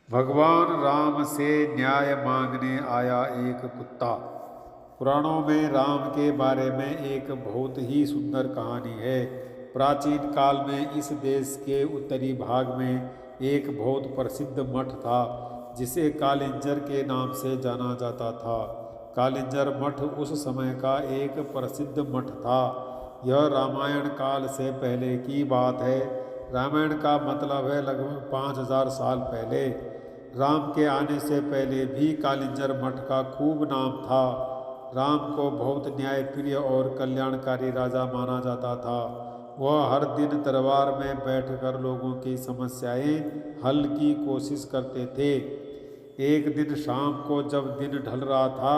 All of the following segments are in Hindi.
भगवान राम से न्याय मांगने आया एक कुत्ता। पुराणों में राम के बारे में एक बहुत ही सुंदर कहानी है। प्राचीन काल में इस देश के उत्तरी भाग में एक बहुत प्रसिद्ध मठ था जिसे कालिंजर के नाम से जाना जाता था। कालिंजर मठ उस समय का एक प्रसिद्ध मठ था। यह रामायण काल से पहले की बात है। रामायण का मतलब है लगभग 5000 साल पहले। राम के आने से पहले भी कालिंजर मठ का खूब नाम था। राम को बहुत न्यायप्रिय और कल्याणकारी राजा माना जाता था। वह हर दिन दरबार में बैठकर लोगों की समस्याएं हल की कोशिश करते थे। एक दिन शाम को जब दिन ढल रहा था,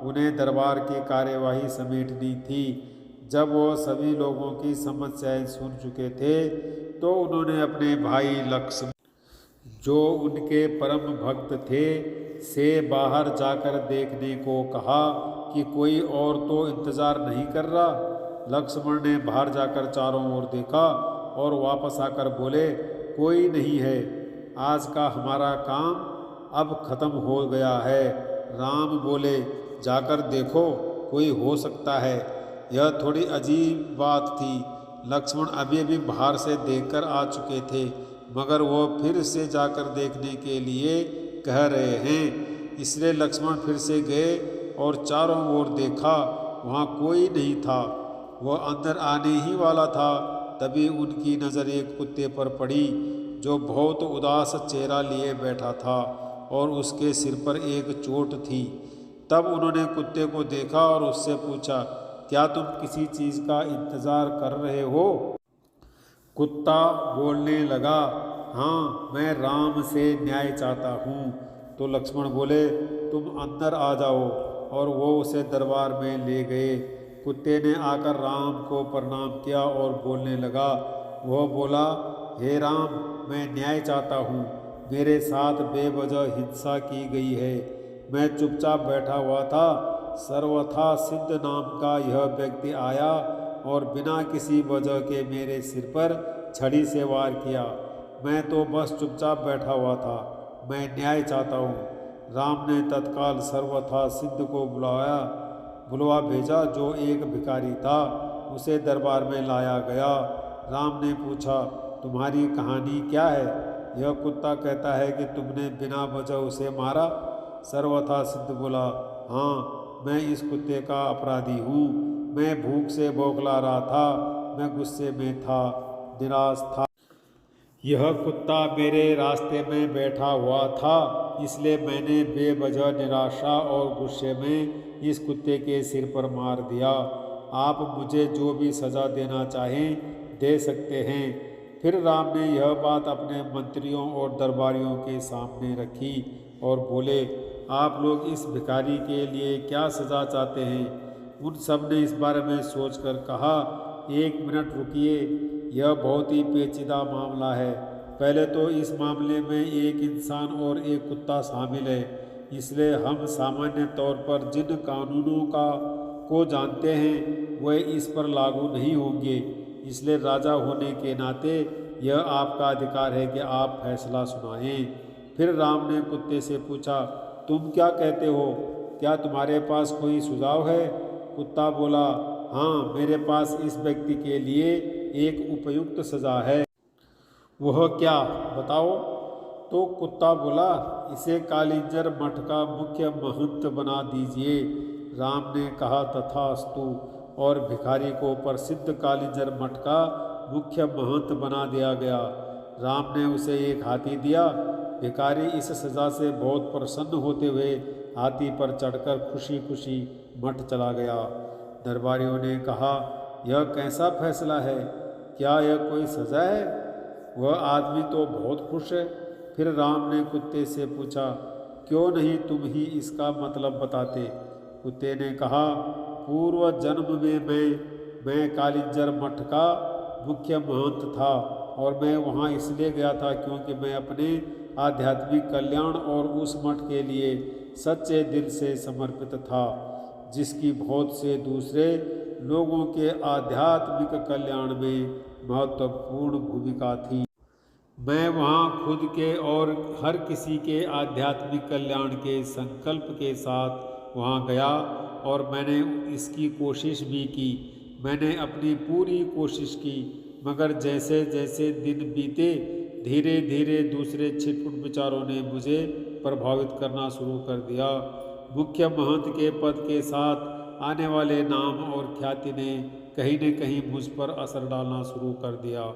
उन्हें दरबार की कार्यवाही समेटनी थी। जब वो सभी लोगों की समस्याएं सुन चुके थे तो उन्होंने अपने भाई लक्ष्मण, जो उनके परम भक्त थे, से बाहर जाकर देखने को कहा कि कोई और तो इंतजार नहीं कर रहा। लक्ष्मण ने बाहर जाकर चारों ओर देखा और वापस आकर बोले, कोई नहीं है, आज का हमारा काम अब खत्म हो गया है। राम बोले, जाकर देखो, कोई हो सकता है। यह थोड़ी अजीब बात थी। लक्ष्मण अभी अभी बाहर से देखकर आ चुके थे, मगर वो फिर से जाकर देखने के लिए कह रहे हैं। इसलिए लक्ष्मण फिर से गए और चारों ओर देखा, वहाँ कोई नहीं था। वह अंदर आने ही वाला था, तभी उनकी नज़र एक कुत्ते पर पड़ी जो बहुत उदास चेहरा लिए बैठा था और उसके सिर पर एक चोट थी। तब उन्होंने कुत्ते को देखा और उससे पूछा, क्या तुम किसी चीज़ का इंतज़ार कर रहे हो? कुत्ता बोलने लगा, हाँ, मैं राम से न्याय चाहता हूँ। तो लक्ष्मण बोले, तुम अंदर आ जाओ, और वो उसे दरबार में ले गए। कुत्ते ने आकर राम को प्रणाम किया और बोलने लगा। वह बोला, हे राम, मैं न्याय चाहता हूँ। मेरे साथ बेवजह हिंसा की गई है। मैं चुपचाप बैठा हुआ था। सर्वथा सिद्ध नाम का यह व्यक्ति आया और बिना किसी वजह के मेरे सिर पर छड़ी से वार किया। मैं तो बस चुपचाप बैठा हुआ था। मैं न्याय चाहता हूँ। राम ने तत्काल सर्वथा सिद्ध को बुलवा भेजा, जो एक भिखारी था। उसे दरबार में लाया गया। राम ने पूछा, तुम्हारी कहानी क्या है? यह कुत्ता कहता है कि तुमने बिना वजह उसे मारा। सर्वथा सिद्ध बोला, हाँ, मैं इस कुत्ते का अपराधी हूँ। मैं भूख से बौखला रहा था। मैं गुस्से में था, निराश था। यह कुत्ता मेरे रास्ते में बैठा हुआ था, इसलिए मैंने बेवजह निराशा और गुस्से में इस कुत्ते के सिर पर मार दिया। आप मुझे जो भी सज़ा देना चाहें दे सकते हैं। फिर राम ने यह बात अपने मंत्रियों और दरबारियों के सामने रखी और बोले, आप लोग इस भिखारी के लिए क्या सज़ा चाहते हैं? उन सब ने इस बारे में सोचकर कहा, एक मिनट रुकिए, यह बहुत ही पेचीदा मामला है। पहले तो इस मामले में एक इंसान और एक कुत्ता शामिल है, इसलिए हम सामान्य तौर पर जिन कानूनों को जानते हैं वह इस पर लागू नहीं होंगे। इसलिए राजा होने के नाते यह आपका अधिकार है कि आप फैसला सुनाएं। फिर राम ने कुत्ते से पूछा, तुम क्या कहते हो? क्या तुम्हारे पास कोई सुझाव है? कुत्ता बोला, हाँ, मेरे पास इस व्यक्ति के लिए एक उपयुक्त सज़ा है। वह क्या, बताओ? तो कुत्ता बोला, इसे कालिंजर मठ का मुख्य महंत बना दीजिए। राम ने कहा, तथास्तु, और भिखारी को प्रसिद्ध कालिंजर मठ का मुख्य महंत बना दिया गया। राम ने उसे एक हाथी दिया। भिखारी इस सज़ा से बहुत प्रसन्न होते हुए हाथी पर चढ़कर खुशी खुशी मठ चला गया। दरबारियों ने कहा, यह कैसा फैसला है? क्या यह कोई सज़ा है? वह आदमी तो बहुत खुश है। फिर राम ने कुत्ते से पूछा, क्यों नहीं तुम ही इसका मतलब बताते? कुत्ते ने कहा, पूर्व जन्म में मैं कालिंजर मठ का मुख्य महंत था, और मैं वहाँ इसलिए गया था क्योंकि मैं अपने आध्यात्मिक कल्याण और उस मठ के लिए सच्चे दिल से समर्पित था, जिसकी बहुत से दूसरे लोगों के आध्यात्मिक कल्याण में महत्वपूर्ण भूमिका थी। मैं वहाँ खुद के और हर किसी के आध्यात्मिक कल्याण के संकल्प के साथ वहाँ गया और मैंने इसकी कोशिश भी की। मैंने अपनी पूरी कोशिश की, मगर जैसे जैसे दिन बीते धीरे धीरे दूसरे छिटपुट विचारों ने मुझे प्रभावित करना शुरू कर दिया। मुख्य महंत के पद के साथ आने वाले नाम और ख्याति ने कहीं न कहीं मुझ पर असर डालना शुरू कर दिया।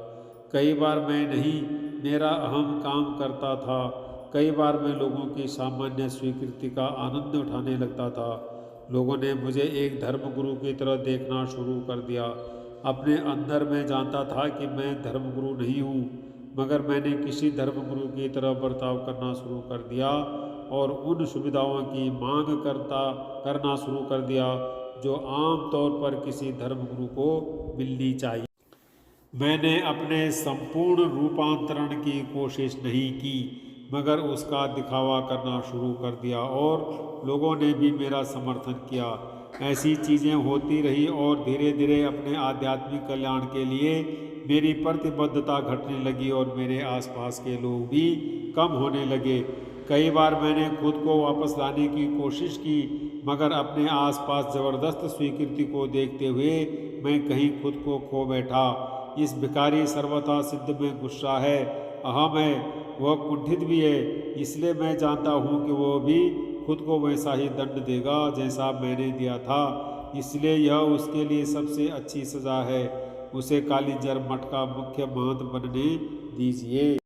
कई बार मैं नहीं, मेरा अहम काम करता था। कई बार मैं लोगों की सामान्य स्वीकृति का आनंद उठाने लगता था। लोगों ने मुझे एक धर्मगुरु की तरह देखना शुरू कर दिया। अपने अंदर मैं जानता था कि मैं धर्मगुरु नहीं हूँ, मगर मैंने किसी धर्मगुरु की तरह बर्ताव करना शुरू कर दिया और उन सुविधाओं की मांग करना शुरू कर दिया जो आम तौर पर किसी धर्मगुरु को मिलनी चाहिए। मैंने अपने संपूर्ण रूपांतरण की कोशिश नहीं की, मगर उसका दिखावा करना शुरू कर दिया और लोगों ने भी मेरा समर्थन किया। ऐसी चीज़ें होती रही और धीरे धीरे अपने आध्यात्मिक कल्याण के लिए मेरी प्रतिबद्धता घटने लगी और मेरे आसपास के लोग भी कम होने लगे। कई बार मैंने खुद को वापस लाने की कोशिश की, मगर अपने आसपास ज़बरदस्त स्वीकृति को देखते हुए मैं कहीं खुद को खो बैठा। इस भिखारी सर्वथा सिद्ध में गुस्सा है, अहम है, वह कुंठित भी है, इसलिए मैं जानता हूँ कि वह भी खुद को वैसा ही दंड देगा जैसा मैंने दिया था। इसलिए यह उसके लिए सबसे अच्छी सज़ा है। उसे कालिंजर मठ का मुख्य महंत बनने दीजिए।